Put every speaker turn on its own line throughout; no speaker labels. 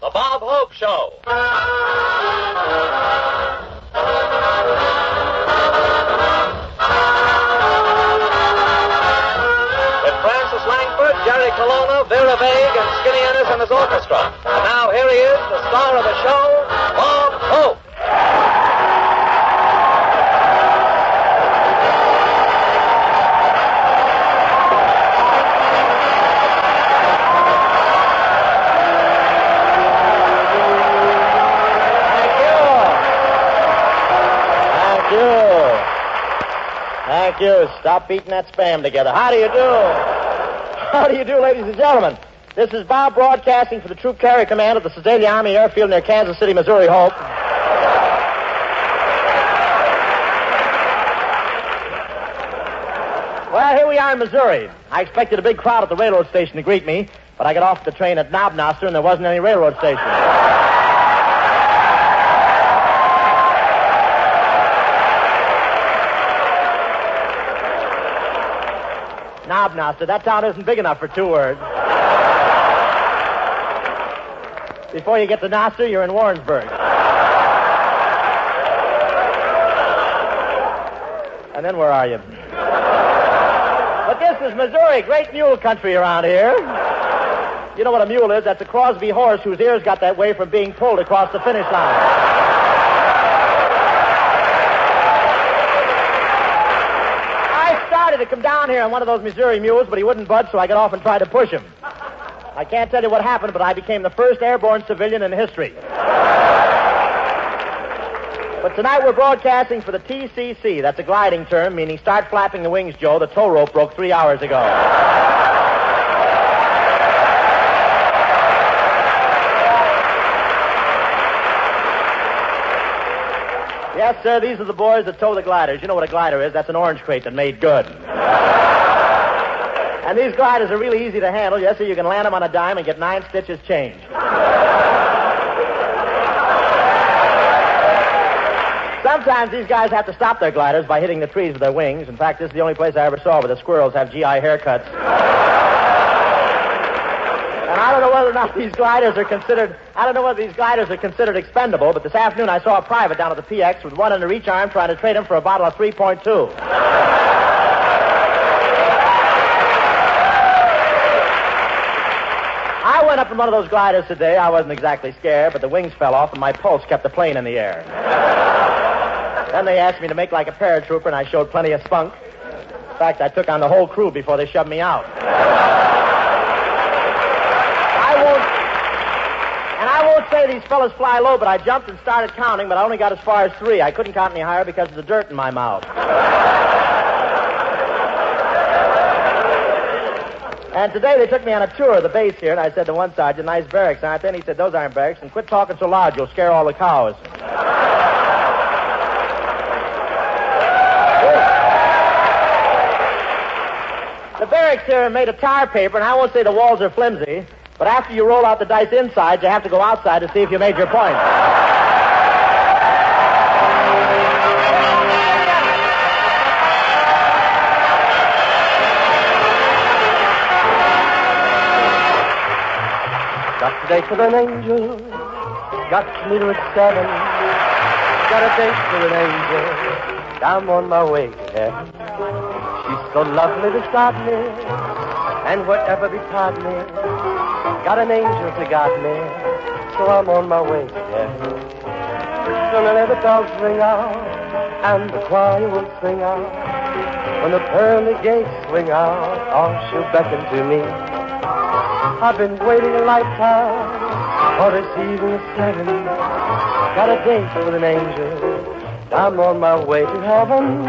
The Bob Hope Show. With Francis Langford, Jerry Colonna, Vera Vague, and Skinny Ennis and his orchestra. And now here he is, the star of the show, Bob Hope.
Thank you. Stop eating that spam together. How do you do? How do you do, ladies and gentlemen? This is Bob broadcasting for the Troop Carrier Command at the Sedalia Army Airfield near Kansas City, Missouri. Hope. Well, here we are in Missouri. I expected a big crowd at the railroad station to greet me, but I got off the train at Knobnoster and there wasn't any railroad station. Knobnoster. That town isn't big enough for two words. Before you get to Noster, you're in Warrensburg. And then where are you? But this is Missouri, great mule country around here. You know what a mule is? That's a Crosby horse whose ears got that way from being pulled across the finish line. To come down here on one of those Missouri mules, but he wouldn't budge, so I got off and tried to push him. I can't tell you what happened, but I became the first airborne civilian in history. But tonight we're broadcasting for the TCC. That's a gliding term, meaning start flapping the wings, Joe. The tow rope broke 3 hours ago. Yes, sir, these are the boys that tow the gliders. You know what a glider is? That's an orange crate that made good. And these gliders are really easy to handle. Yes, sir, you can land them on a dime and get 9 stitches changed. Sometimes these guys have to stop their gliders by hitting the trees with their wings. In fact, this is the only place I ever saw where the squirrels have GI haircuts. And I don't know whether or not these gliders are considered expendable, but this afternoon I saw a private down at the PX with one under each arm trying to trade him for a bottle of 3.2. I went up in one of those gliders today. I wasn't exactly scared, but the wings fell off and my pulse kept the plane in the air. Then they asked me to make like a paratrooper, and I showed plenty of spunk. In fact, I took on the whole crew before they shoved me out. I won't say these fellas fly low, but I jumped and started counting, but I only got as far as 3. I couldn't count any higher because of the dirt in my mouth. And today they took me on a tour of the base here, and I said to one sergeant, "Nice barracks, aren't they?" And he said, "Those aren't barracks, and quit talking so loud, you'll scare all the cows." The barracks here are made of tar paper, and I won't say the walls are flimsy, but after you roll out the dice inside, you have to go outside to see if you made your point.
Got a date with an angel, got to meet her at 7. Got a date with an angel, I'm on my way to heaven. She's so lovely beside me, and whatever betide me, got an angel to guide me, so I'm on my way to heaven. Gonna let the dogs ring out, and the choir will sing out. When the pearly gates swing out, oh, she'll beckon to me. I've been waiting a lifetime for this evening at 7. Got a date with an angel, I'm on my way to heaven.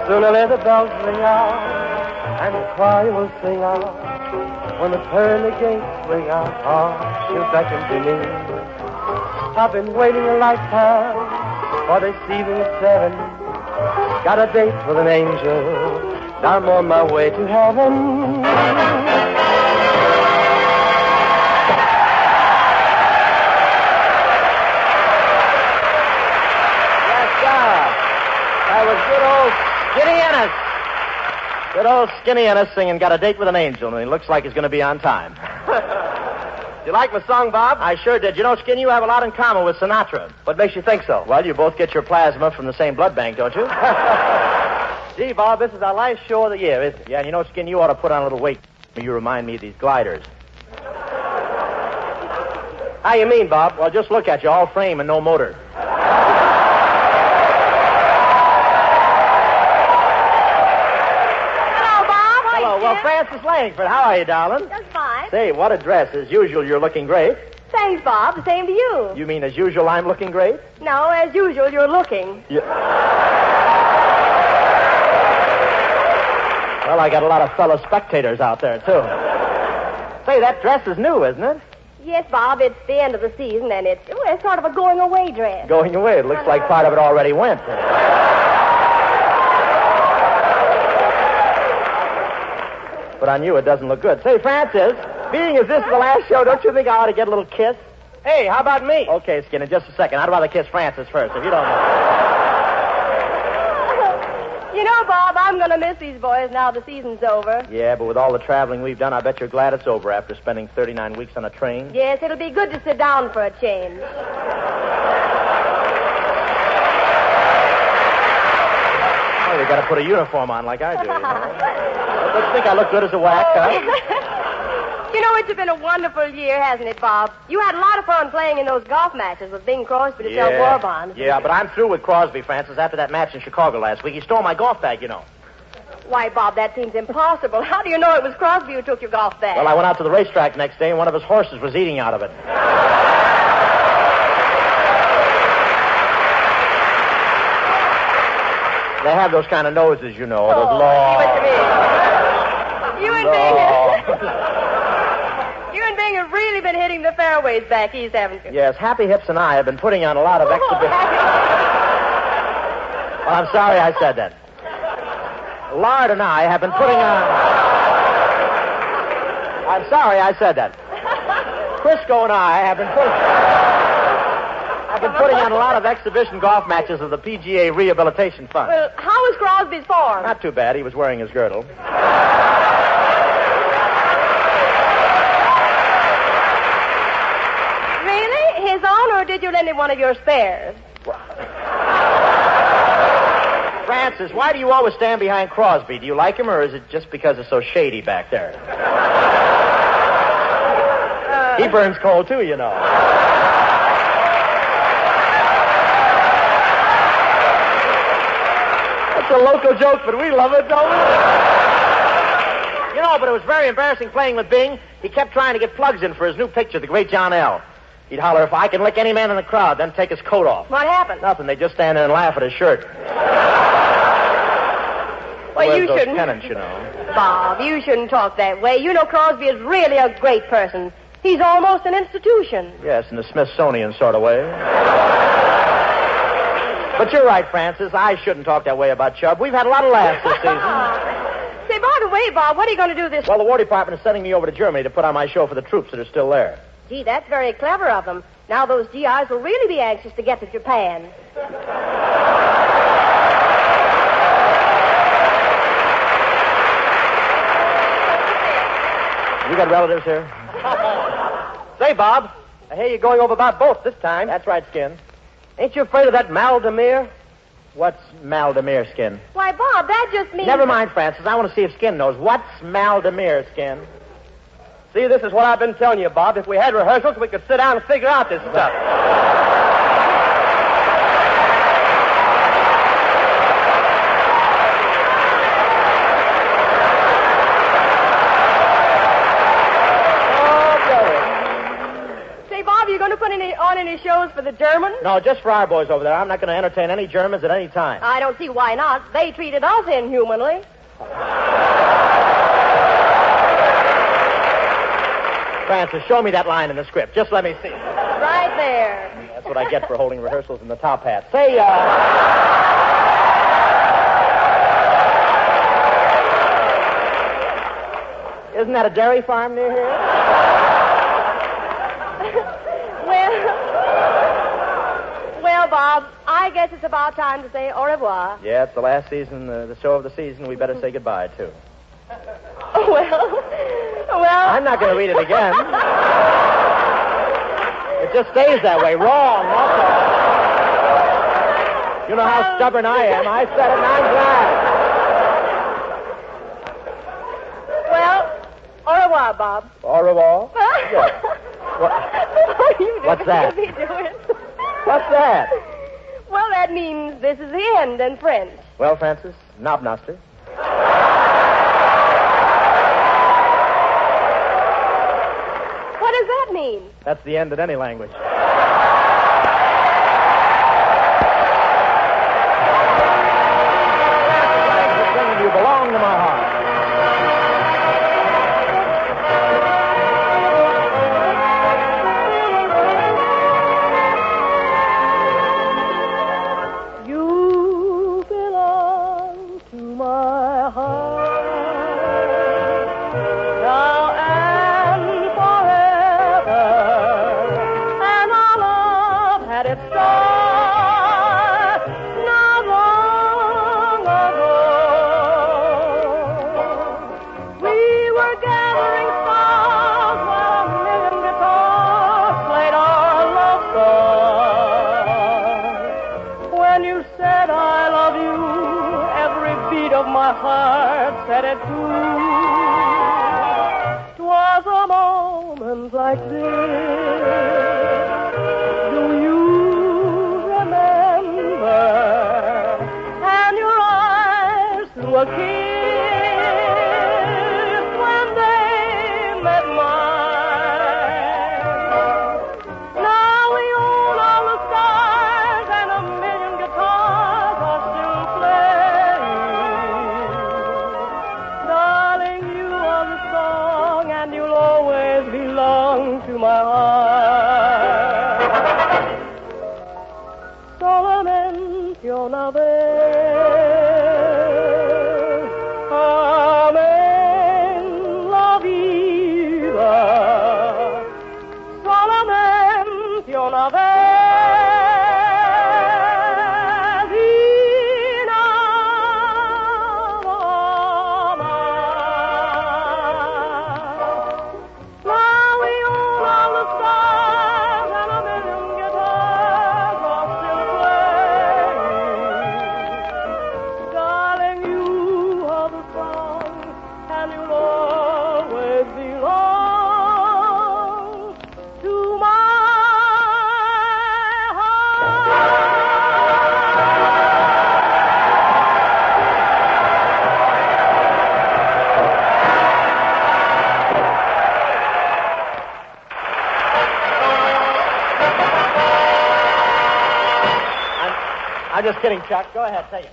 Sooner let the bells ring out, and the choir will sing out. When the pearly gates swing out, she'll beckon to me. I've been waiting a lifetime for this evening at 7. Got a date with an angel. Now I'm on my way to heaven.
Yes, sir. That was good old Skinny Ennis. Good old Skinny Ennis singing Got a Date with an Angel, and he looks like he's going to be on time.
You like my song, Bob?
I sure did. You know, Skin, you have a lot in common with Sinatra.
What makes you think so?
Well, you both get your plasma from the same blood bank, don't you?
Gee, Bob, this is our last show of the year, isn't it?
Yeah, and you know, Skin, you ought to put on a little weight. You remind me of these gliders.
How you mean, Bob?
Well, just look at you, all frame and no motor.
Hello,
Well, Frances Langford, how are you, darling?
Just fine.
Say, what a dress. As usual, you're looking great.
Thanks, Bob. The same to you.
You mean as usual I'm looking great?
No, as usual, you're looking.
Well, I got a lot of fellow spectators out there, too. Say, that dress is new, isn't it?
Yes, Bob, it's the end of the season, and it's sort of a going-away dress.
Going away. It looks like part of it already went. But on you, it doesn't look good. Say, Francis, being as this is the last show, don't you think I ought to get a little kiss?
Hey, how about me?
Okay, Skinner, just a second. I'd rather kiss Francis first, if you don't know.
You know, Bob, I'm going to miss these boys now the season's over.
Yeah, but with all the traveling we've done, I bet you're glad it's over after spending 39 weeks on a train.
Yes, it'll be good to sit down for a change.
Oh, you got to put a uniform on like I do, you know. Don't you think I look good as a whack, huh?
You know, it's been a wonderful year, hasn't it, Bob? You had a lot of fun playing in those golf matches with Bing Crosby to sell war bonds.
Yeah, but I'm through with Crosby, Francis, after that match in Chicago last week. He stole my golf bag, you know.
Why, Bob, that seems impossible. How do you know it was Crosby who took your golf bag?
Well, I went out to the racetrack next day, and one of his horses was eating out of it. They have those kind of noses, you know. Those long...
See what you mean. You and Bing have really been hitting the fairways back east, haven't you?
Yes, Happy Hips and I have been putting on a lot of exhibition... Well, I'm sorry I said that. Lard and I have been putting on... I'm sorry I said that. Crisco and I have been putting on a lot of exhibition golf matches of the PGA Rehabilitation Fund.
Well, how was Crosby's form?
Not too bad. He was wearing his girdle.
Really? His own, or did you lend him one of your spares?
Francis, why do you always stand behind Crosby? Do you like him, or is it just because it's so shady back there? He burns coal, too, you know. It's a local joke, but we love it, don't we? You know, but it was very embarrassing playing with Bing. He kept trying to get plugs in for his new picture, The Great John L. He'd holler, if I can lick any man in the crowd, then take his coat off.
What happened?
Nothing. They just stand there and laugh at his shirt.
Well, you
those
shouldn't.
pennants, you know.
Bob, you shouldn't talk that way. You know Crosby is really a great person. He's almost an institution.
Yes, in the Smithsonian sort of way. But you're right, Francis. I shouldn't talk that way about Chubb. We've had a lot of laughs this season.
Say, by the way, Bob, what are you going to do this...
Well, the War Department is sending me over to Germany to put on my show for the troops that are still there.
Gee, that's very clever of them. Now those GIs will really be anxious to get to Japan.
You got relatives here?
Say, Bob, I hear you're going over by boat this time.
That's right, Skin.
Ain't you afraid of that Maldemir?
What's Maldemir, Skin?
Why, Bob, that just means...
Never mind, Francis. I want to see if Skin knows. What's Maldemir, Skin?
See, this is what I've been telling you, Bob. If we had rehearsals, we could sit down and figure out this stuff.
Say, Bob, you going to put on any shows for the Germans?
No, just for our boys over there. I'm not going to entertain any Germans at any time.
I don't see why not. They treated us inhumanly.
Francis, show me that line in the script. Just let me see.
Right there.
That's what I get for holding rehearsals in the top hat. Say, isn't that a dairy farm near here?
Well, Bob, I guess it's about time to say au revoir.
Yeah, it's the last season, the show of the season. We better say goodbye, too.
Well...
I'm not going to read it again. It just stays that way. Wrong. That's all. You know how stubborn I am. I said it and I'm glad.
Well, au revoir, Bob.
Au revoir? Yes. What's that? What's that?
Well, that means this is the end in French.
Well, Francis, knobnoster.
What does that mean?
That's the end in any language. You belong to my heart.
You belong to my heart. Now and forever. And our love had its start not long ago. We were gathering stars while a million guitars played our love song. When you said I love you, every beat of my heart said it too. 'Twas a moment like this. Do you remember? And your eyes through a kiss when they met mine. Now we own all the stars and a million guitars are still playing. Darling, you are the song and you'll always belong to my heart. Solamente una vez. Amen la vida. Solamente una vez. Y nada más. Now we own all the stars and a million guitars are still playing. Darling, you are the song and you'll always belong to my
I'm just kidding, Chuck. Go ahead, take it.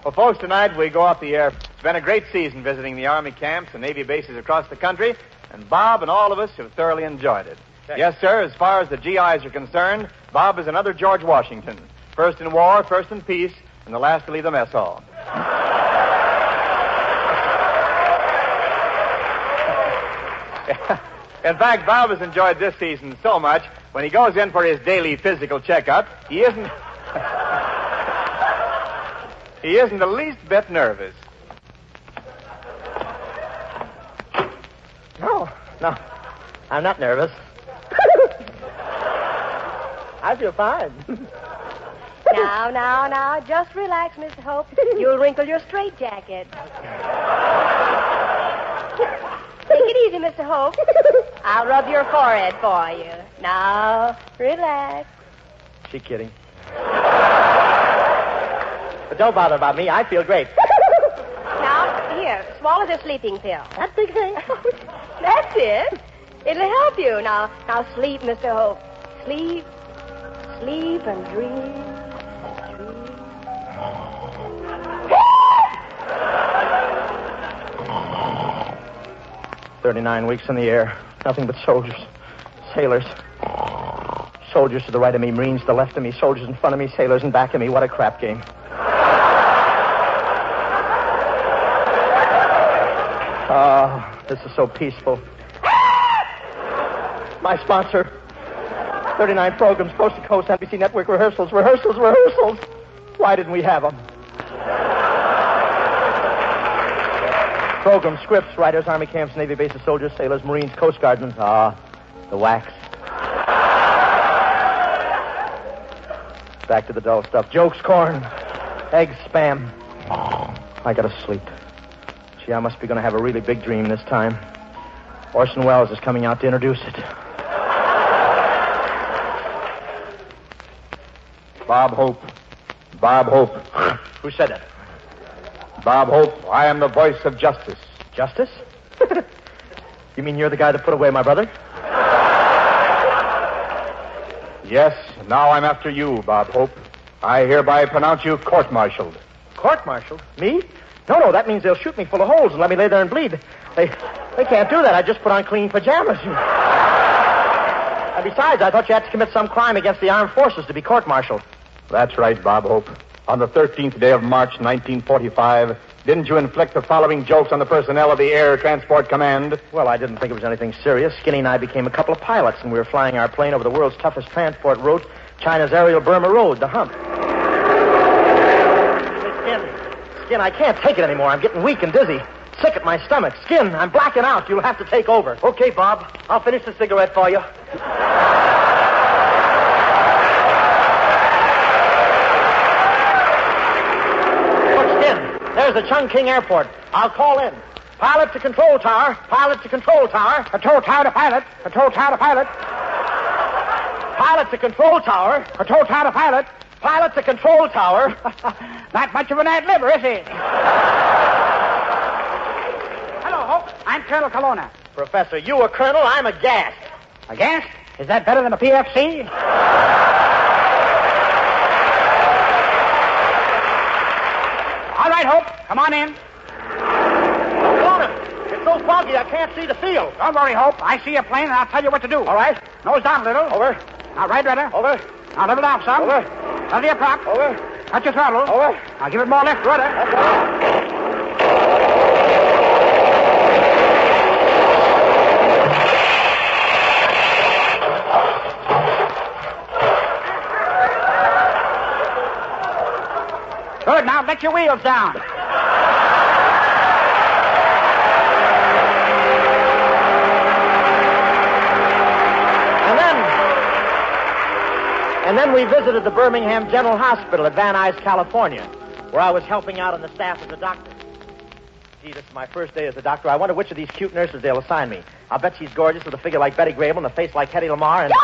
Well, folks, tonight we go off the air. It's been a great season visiting the Army camps and Navy bases across the country, and Bob and all of us have thoroughly enjoyed it. Yes, sir, as far as the GIs are concerned, Bob is another George Washington. First in war, first in peace, and the last to leave the mess hall. In fact, Bob has enjoyed this season so much, when he goes in for his daily physical checkup, he isn't the least bit nervous.
No, I'm not nervous. I feel fine.
Now, just relax, Mr. Hope. You'll wrinkle your straitjacket. Take it easy, Mr. Hope. I'll rub your forehead for you. Now, relax.
She kidding. But don't bother about me. I feel great.
Now, here, swallow the sleeping pill.
That big thing?
That's it. It'll help you. Now sleep, Mr. Hope.
Sleep, sleep and dream.
39 weeks in the air. Nothing but soldiers. Sailors. Soldiers to the right of me, Marines to the left of me, soldiers in front of me, sailors in back of me. What a crap game. Oh, this is so peaceful. My sponsor. 39 programs, coast to coast, NBC Network, rehearsals. Why didn't we have them? Programs, scripts, writers, army camps, Navy bases, soldiers, sailors, Marines, Coast Guardsmen. The wax. Back to the dull stuff. Jokes, corn, eggs, spam. I gotta sleep. Gee, I must be gonna have a really big dream this time. Orson Welles is coming out to introduce it.
Bob Hope.
Who said that?
Bob Hope, I am the voice of justice.
Justice? You mean you're the guy that put away my brother?
Yes, now I'm after you, Bob Hope. I hereby pronounce you court-martialed.
Court-martialed? Me? No, that means they'll shoot me full of holes and let me lay there and bleed. They can't do that. I just put on clean pajamas. And besides, I thought you had to commit some crime against the armed forces to be court-martialed.
That's right, Bob Hope. On the 13th day of March, 1945, didn't you inflict the following jokes on the personnel of the Air Transport Command?
Well, I didn't think it was anything serious. Skinny and I became a couple of pilots, and we were flying our plane over the world's toughest transport route, China's aerial Burma Road, the hump. Hey, Skin, I can't take it anymore. I'm getting weak and dizzy. Sick at my stomach. Skin, I'm blacking out. You'll have to take over. Okay, Bob. I'll finish the cigarette for you. There's the Chungking Airport. I'll call in. Pilot to control tower. Pilot to control tower. Control tower to pilot. Control tower to pilot. Pilot to control tower. Control tower to pilot. Pilot to control tower. Not much of an ad-libber, is he?
Hello, Hope. I'm Colonel Colonna.
Professor, you a colonel, I'm a gas.
A gas? Is that better than a PFC? All right, Hope. Come on in.
Colonna, it's so foggy I can't see the field.
Don't worry, Hope. I see a plane, and I'll tell you what to do.
All right.
Nose down a little.
Over.
Now, right rudder.
Over.
Now, level down some.
Over.
Level your prop.
Over.
Cut your throttle.
Over.
Now, give it more left rudder.
That's right.
Good. Now, let your wheels down.
And then we visited the Birmingham General Hospital at Van Nuys, California, where I was helping out on the staff as a doctor. Gee, this is my first day as a doctor. I wonder which of these cute nurses they'll assign me. I'll bet she's gorgeous with a figure like Betty Grable and a face like Hedy Lamarr. And...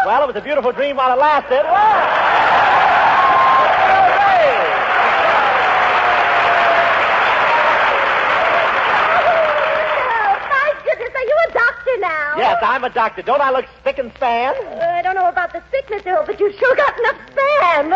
Well, it was a beautiful dream while it lasted.
Now.
Yes, I'm a doctor. Don't I look spick and span?
I don't know about the sickness, but you sure got enough span.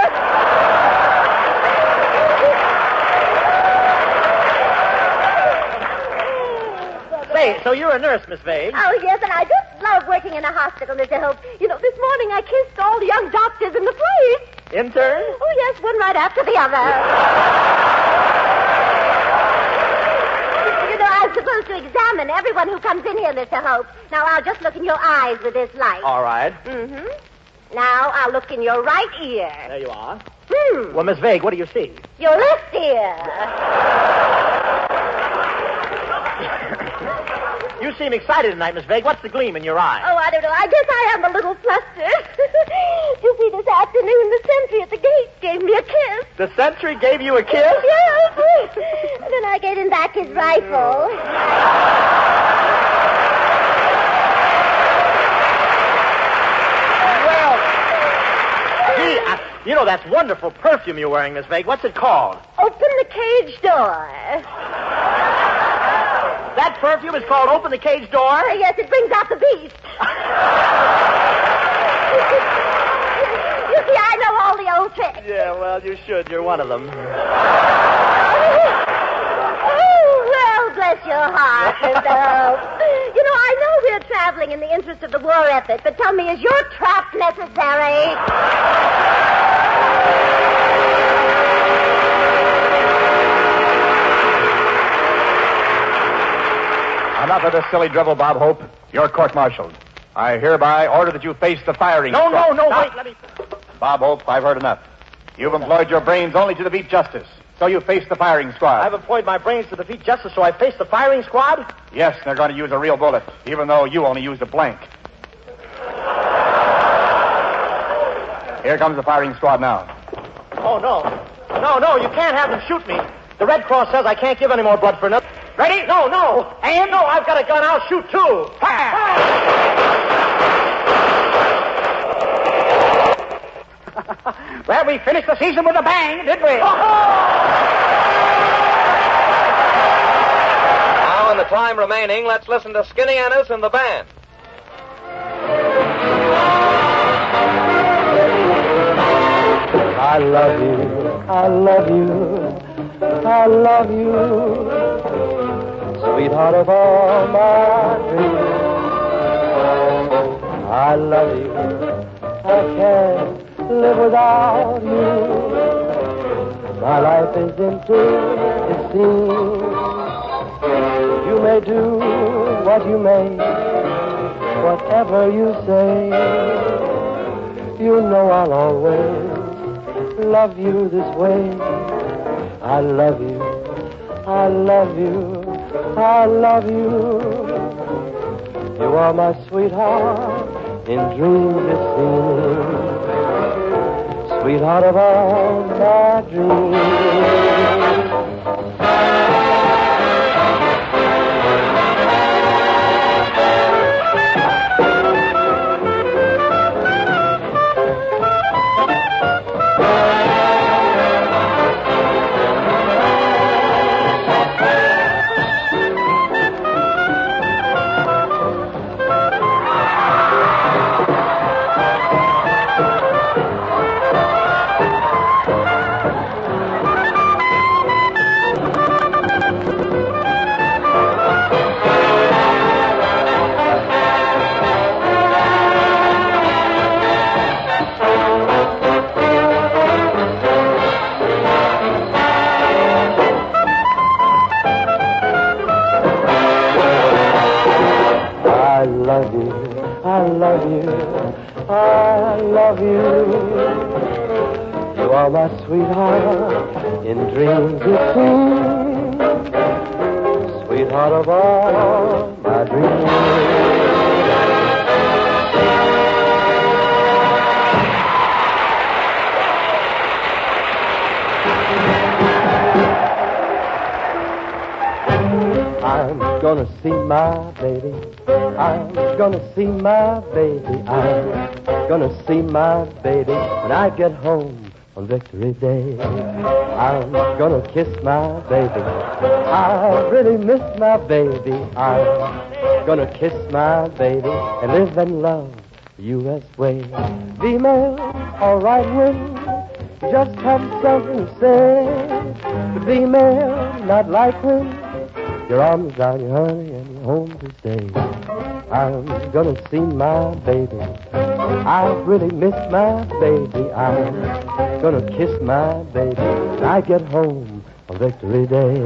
Say, so you're a nurse, Miss Vade?
Oh, yes, and I just love working in a hospital, Mr. Hope. You know, this morning I kissed all the young doctors in the place.
Intern?
Oh, yes, one right after the other. I'm supposed to examine everyone who comes in here, Mr. Hope. Now, I'll just look in your eyes with this light.
All right.
Mm-hmm. Now, I'll look in your right ear.
There you are.
Hmm.
Well, Miss Vague, what do you see?
Your left ear.
You seem excited tonight, Miss Vague. What's the gleam in your eye?
Oh, I don't know. I guess I am a little flustered. You see, this afternoon, the sentry at the gate gave me a kiss.
The sentry gave you a kiss?
Yes. And then I gave him back his rifle.
You know, that's wonderful perfume you're wearing, Miss Vague. What's it called?
Open the cage door.
That perfume is called Open the Cage Door?
Yes, it brings out the beast. You see, I know all the old tricks.
Yeah, well, you should. You're one of them.
Oh, well, bless your heart, Mr. Hope. You know, I know we're traveling in the interest of the war effort, but tell me, is your trap necessary?
Enough of this silly drivel, Bob Hope. You're court-martialed. I hereby order that you face the firing squad.
No, wait, let me...
Bob Hope, I've heard enough. You've employed your brains only to defeat justice, so you face the firing squad.
I've employed my brains to defeat justice, so I face the firing squad?
Yes, they're going to use a real bullet, even though you only used a blank. Here comes the firing squad now.
Oh, no. No, you can't have them shoot me. The Red Cross says I can't give any more blood for nothing. Ready? No. And no, I've got a gun. I'll shoot, too.
Well, we finished the season with a bang, didn't we?
Now, in the time remaining, let's listen to Skinny Ennis and the band.
I love you, I love you, I love you, sweetheart of all my dreams. I love you, I can't live without you. My life is empty, it seems. You may do what you may, whatever you say. You know I'll always love you this way. I love you, I love you, I love you. You are my sweetheart, in dreams it seems. Sweetheart of all my dreams. I love you, I love you, I love you. You are my sweetheart, in dreams it seems. Sweetheart of all my dreams. I'm gonna see my baby. I'm gonna see my baby. I'm gonna see my baby when I get home on Victory Day. I'm gonna kiss my baby. I really miss my baby. I'm gonna kiss my baby and live and love the U.S. way. Female, all right, women, just have something to say. But female, not like women. Your arms down, your honey, and your home to stay. I'm gonna see my baby. I really miss my baby. I'm gonna kiss my baby when I get home on Victory Day.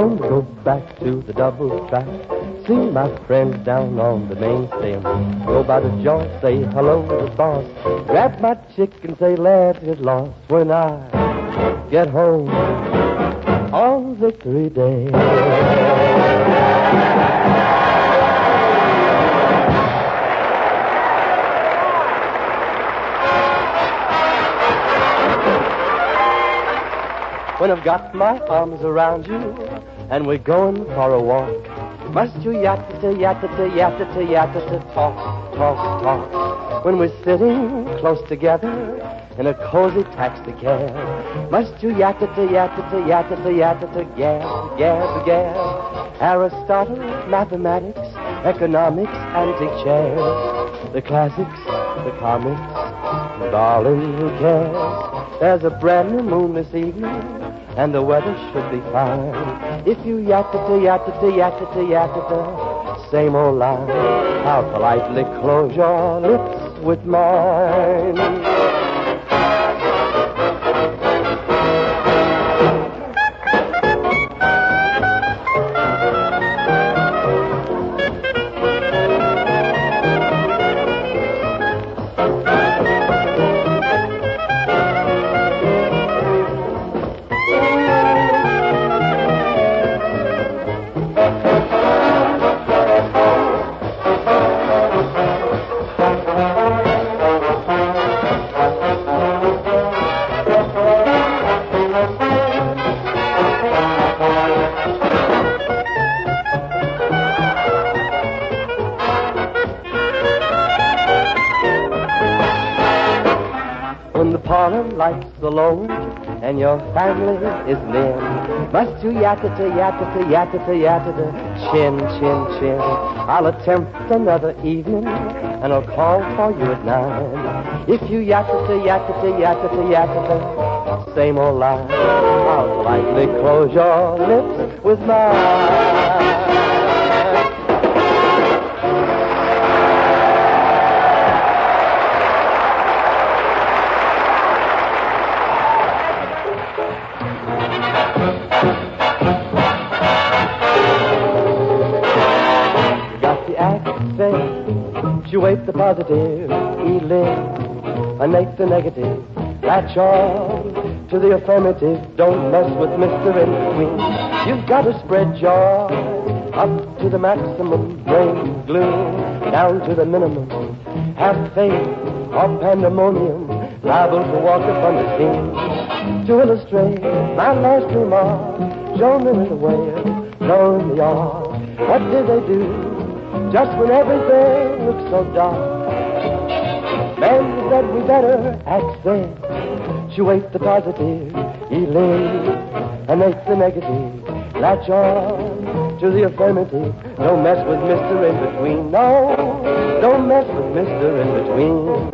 going to go back to the double track. See my friends down on the main stem. Go by the joint, say hello to the boss. Grab my chick and say, let's get lost when I get home on Victory Day. When I've got my arms around you and we're going for a walk, must you yatta-ta, yatta-ta, yatta-ta, yatta-ta, talk, talk, talk. When we're sitting close together in a cozy taxicab, must you yatta-ta, yatta-ta, yatta-ta, yatta-ta, gab, gab, gab. Aristotle, mathematics, economics, antique chairs, the classics, the comics, darling, who cares? There's a brand new moon this evening, and the weather should be fine. If you yatta-ta, yatta-ta, yatta-ta, yatta-ta, same old line, I'll politely close your lips with mine. When the parlor lights are low and your family is near, must you yatta-ta, yatta-ta, yatta-ta, yatta-ta, chin, chin, chin. I'll attempt another evening and I'll call for you at 9. If you yatta-ta, yatta-ta, yatta-ta, yatta-ta, same old line, I'll politely close your lips with mine. Situate the positive, eliminate the negative, latch on to the affirmative, don't mess with Mr. In-Between. You've got to spread joy up to the maximum, bring gloom down to the minimum. Have faith or pandemonium, liable to walk upon the scene. To illustrate my last remark, shown them in the way, blow in the yard. What did they do? Just when everything looks so dark, men said we better accentuate the positive, eliminate the negative, latch on to the affirmative. Don't mess with Mr. In-Between. No, don't mess with Mr. In-Between.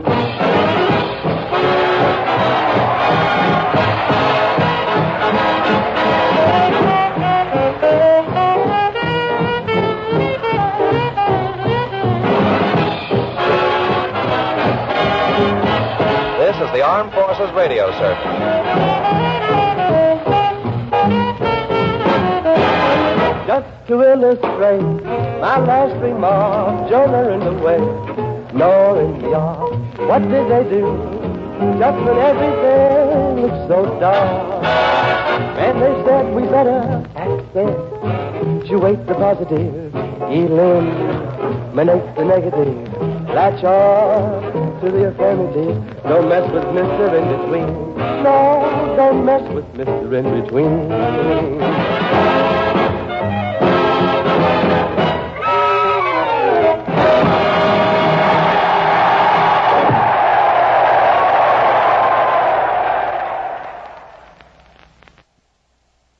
This is the Armed Forces Radio Service.
Just to illustrate my last remark, Jonah in the way, Noah in the ark. What did they do? Just when everything looked so dark, and they said we better accentuate the positive, eliminate the negative, latch on to the affirmative. Don't mess with Mr. In-Between. No, don't mess with Mr. In-Between.